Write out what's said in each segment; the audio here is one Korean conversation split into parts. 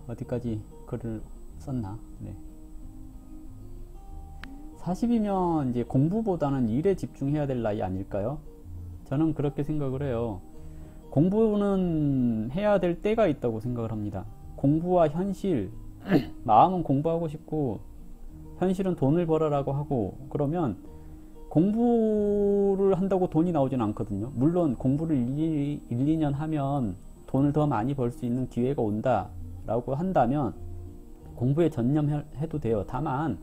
어디까지 글을 썼나? 네. 40이면 이제 공부보다는 일에 집중해야 될 나이 아닐까요? 저는 그렇게 생각을 해요. 공부는 해야 될 때가 있다고 생각을 합니다. 공부와 현실, 마음은 공부하고 싶고 현실은 돈을 벌어라고 하고, 그러면 공부를 한다고 돈이 나오진 않거든요. 물론 공부를 1, 2년 하면 돈을 더 많이 벌 수 있는 기회가 온다 라고 한다면 공부에 전념해도 돼요. 다만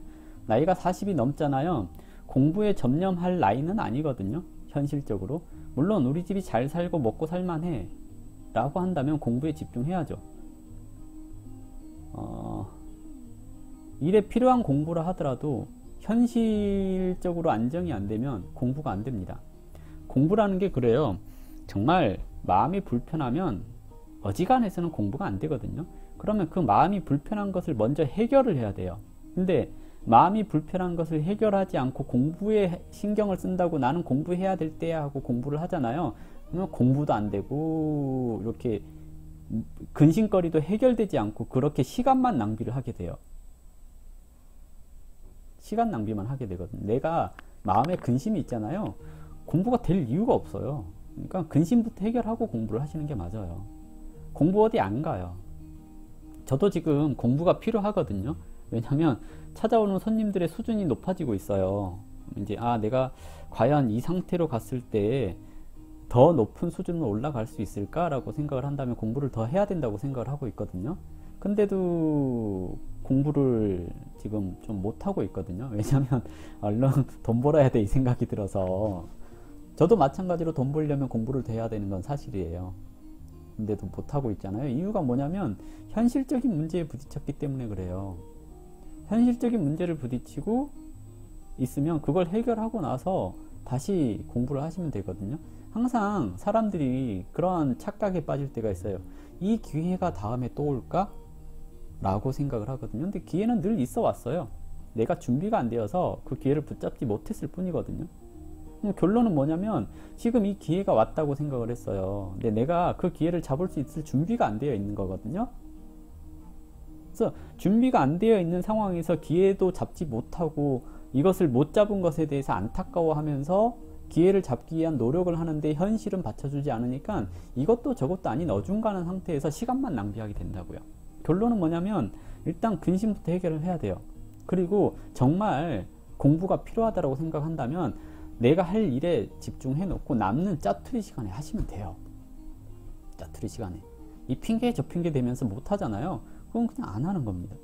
나이가 40이 넘잖아요. 공부에 전념할 나이는 아니거든요, 현실적으로. 물론 우리 집이 잘 살고 먹고 살만해 라고 한다면 공부에 집중해야죠. 일에 필요한 공부를 하더라도 현실적으로 안정이 안 되면 공부가 안 됩니다. 공부라는 게 그래요. 정말 마음이 불편하면 어지간해서는 공부가 안 되거든요. 그러면 그 마음이 불편한 것을 먼저 해결을 해야 돼요. 근데 마음이 불편한 것을 해결하지 않고 공부에 신경을 쓴다고 나는 공부해야 될 때야 하고 공부를 하잖아요. 그러면 공부도 안 되고 이렇게 근심거리도 해결되지 않고 그렇게 시간만 낭비를 하게 돼요. 시간 낭비만 하게 되거든요. 내가 마음에 근심이 있잖아요. 공부가 될 이유가 없어요. 그러니까 근심부터 해결하고 공부를 하시는 게 맞아요. 공부 어디 안 가요. 저도 지금 공부가 필요하거든요. 왜냐하면 찾아오는 손님들의 수준이 높아지고 있어요. 이제 내가 과연 이 상태로 갔을 때 더 높은 수준으로 올라갈 수 있을까라고 생각을 한다면 공부를 더 해야 된다고 생각을 하고 있거든요. 근데도 공부를 지금 좀 못하고 있거든요. 왜냐하면 얼른 돈 벌어야 돼 이 생각이 들어서. 저도 마찬가지로 돈 벌려면 공부를 더 해야 되는 건 사실이에요. 근데도 못하고 있잖아요. 이유가 뭐냐면 현실적인 문제에 부딪혔기 때문에 그래요. 현실적인 문제를 부딪히고 있으면 그걸 해결하고 나서 다시 공부를 하시면 되거든요. 항상 사람들이 그런 착각에 빠질 때가 있어요. 이 기회가 다음에 또 올까? 라고 생각을 하거든요. 근데 기회는 늘 있어 왔어요. 내가 준비가 안 되어서 그 기회를 붙잡지 못했을 뿐이거든요. 결론은 뭐냐면 지금 이 기회가 왔다고 생각을 했어요. 근데 내가 그 기회를 잡을 수 있을 준비가 안 되어 있는 거거든요. 그래서 준비가 안 되어 있는 상황에서 기회도 잡지 못하고 이것을 못 잡은 것에 대해서 안타까워하면서 기회를 잡기 위한 노력을 하는데 현실은 받쳐주지 않으니까 이것도 저것도 아닌 어중간한 상태에서 시간만 낭비하게 된다고요. 결론은 뭐냐면 일단 근심부터 해결을 해야 돼요. 그리고 정말 공부가 필요하다고 생각한다면 내가 할 일에 집중해 놓고 남는 짜투리 시간에 하시면 돼요. 짜투리 시간에. 이 핑계 저 핑계 대면서 못 하잖아요. 그건 그냥 안 하는 겁니다.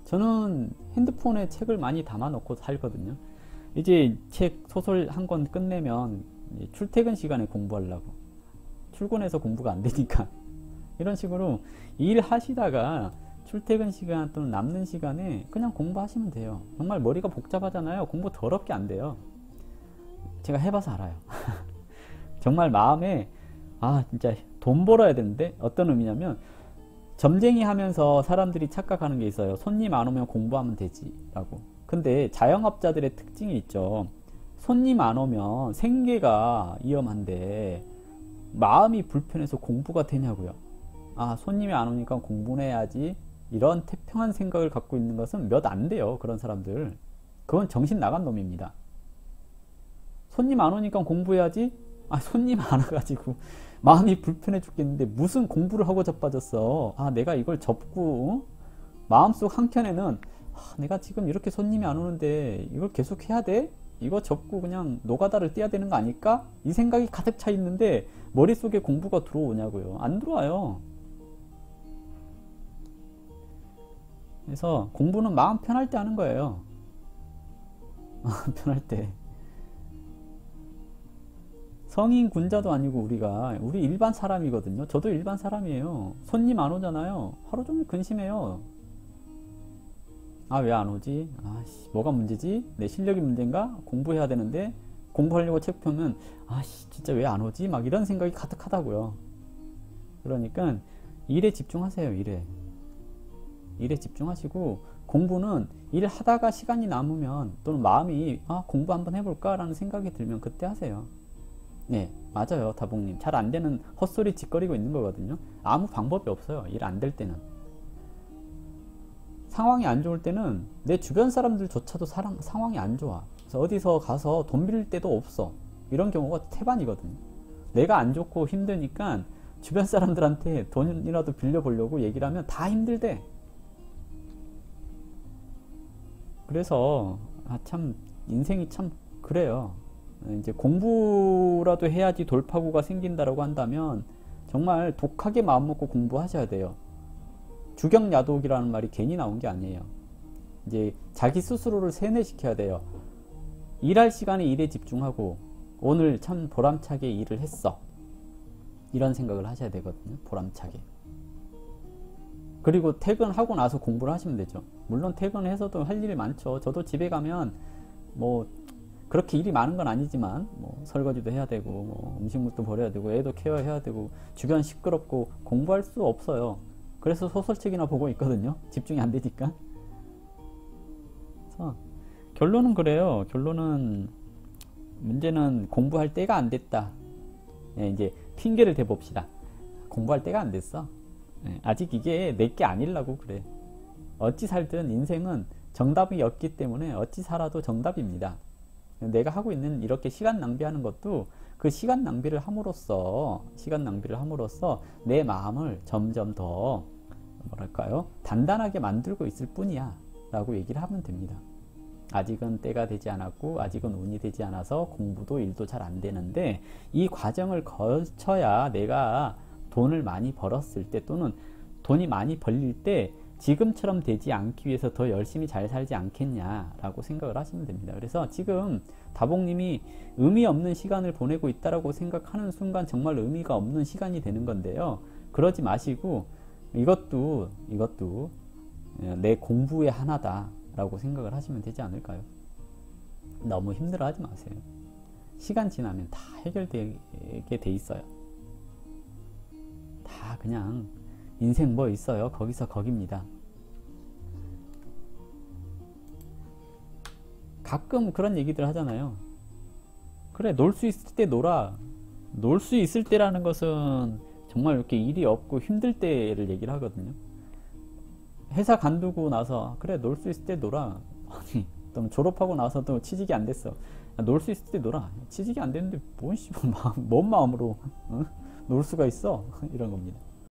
저는 핸드폰에 책을 많이 담아 놓고 살거든요. 이제 책 소설 한 권 끝내면 출퇴근 시간에 공부하려고, 출근해서 공부가 안 되니까 이런 식으로 일 하시다가 출퇴근 시간 또는 남는 시간에 그냥 공부하시면 돼요. 정말 머리가 복잡하잖아요. 공부 더럽게 안 돼요. 제가 해봐서 알아요. 정말 마음에 진짜 돈 벌어야 되는데, 어떤 의미냐면 점쟁이 하면서 사람들이 착각하는 게 있어요. 손님 안 오면 공부하면 되지 라고. 근데 자영업자들의 특징이 있죠. 손님 안 오면 생계가 위험한데 마음이 불편해서 공부가 되냐고요. 손님이 안 오니까 공부는 해야지, 이런 태평한 생각을 갖고 있는 것은 몇 안 돼요. 그런 사람들. 그건 정신 나간 놈입니다. 손님 안 오니까 공부해야지? 손님 안 와가지고 마음이 불편해 죽겠는데 무슨 공부를 하고 자빠졌어. 내가 이걸 접고 마음속 한켠에는 내가 지금 이렇게 손님이 안 오는데 이걸 계속 해야 돼? 이거 접고 그냥 노가다를 떼야 되는 거 아닐까? 이 생각이 가득 차 있는데 머릿속에 공부가 들어오냐고요. 안 들어와요. 그래서 공부는 마음 편할 때 하는 거예요. 마음 편할 때. 성인 군자도 아니고 우리 일반 사람이거든요. 저도 일반 사람이에요. 손님 안 오잖아요. 하루 종일 근심해요. 왜 안 오지? 뭐가 문제지? 내 실력이 문제인가? 공부해야 되는데 공부하려고 책 펴면 진짜 왜 안 오지? 막 이런 생각이 가득하다고요. 그러니까 일에 집중하세요. 일에 집중하시고, 공부는 일하다가 시간이 남으면 또는 마음이 공부 한번 해볼까 라는 생각이 들면 그때 하세요. 네, 맞아요. 다봉님 잘 안되는 헛소리 짓거리고 있는 거거든요. 아무 방법이 없어요. 일 안 될 때는. 상황이 안 좋을 때는 내 주변 사람들조차도 상황이 안 좋아. 그래서 어디서 가서 돈 빌릴 데도 없어. 이런 경우가 태반이거든요. 내가 안 좋고 힘드니까 주변 사람들한테 돈이라도 빌려보려고 얘기를 하면 다 힘들대. 그래서 참 인생이 참 그래요. 이제 공부라도 해야지 돌파구가 생긴다라고 한다면 정말 독하게 마음먹고 공부하셔야 돼요. 주경야독이라는 말이 괜히 나온 게 아니에요. 이제 자기 스스로를 세뇌시켜야 돼요. 일할 시간에 일에 집중하고 오늘 참 보람차게 일을 했어. 이런 생각을 하셔야 되거든요. 보람차게. 그리고 퇴근하고 나서 공부를 하시면 되죠. 물론 퇴근해서도 할 일이 많죠. 저도 집에 가면 뭐 그렇게 일이 많은 건 아니지만 뭐 설거지도 해야 되고 뭐 음식물도 버려야 되고 애도 케어해야 되고 주변 시끄럽고 공부할 수 없어요. 그래서 소설책이나 보고 있거든요. 집중이 안 되니까. 그래서 결론은 그래요. 결론은 문제는 공부할 때가 안 됐다. 예, 이제 핑계를 대봅시다. 공부할 때가 안 됐어. 예, 아직 이게 내게 아니려고 그래. 어찌 살든 인생은 정답이 없기 때문에 어찌 살아도 정답입니다. 내가 하고 있는 이렇게 시간 낭비하는 것도 그 시간 낭비를 함으로써 내 마음을 점점 더 뭐랄까요? 단단하게 만들고 있을 뿐이야 라고 얘기를 하면 됩니다. 아직은 때가 되지 않았고 아직은 운이 되지 않아서 공부도 일도 잘 안 되는데 이 과정을 거쳐야 내가 돈을 많이 벌었을 때 또는 돈이 많이 벌릴 때 지금처럼 되지 않기 위해서 더 열심히 잘 살지 않겠냐라고 생각을 하시면 됩니다. 그래서 지금 다봉님이 의미 없는 시간을 보내고 있다라고 생각하는 순간 정말 의미가 없는 시간이 되는 건데요. 그러지 마시고 이것도 내 공부의 하나다라고 생각을 하시면 되지 않을까요? 너무 힘들어하지 마세요. 시간 지나면 다 해결되게 돼 있어요. 다 그냥 인생 뭐 있어요? 거기서 거깁니다. 가끔 그런 얘기들 하잖아요. 그래, 놀 수 있을 때 놀아. 놀 수 있을 때라는 것은 정말 이렇게 일이 없고 힘들 때를 얘기를 하거든요. 회사 관두고 나서 그래, 놀 수 있을 때 놀아. 아니, 또 졸업하고 나서도 취직이 안 됐어. 놀 수 있을 때 놀아. 취직이 안 됐는데 뭔 마음으로 놀 수가 있어? 이런 겁니다.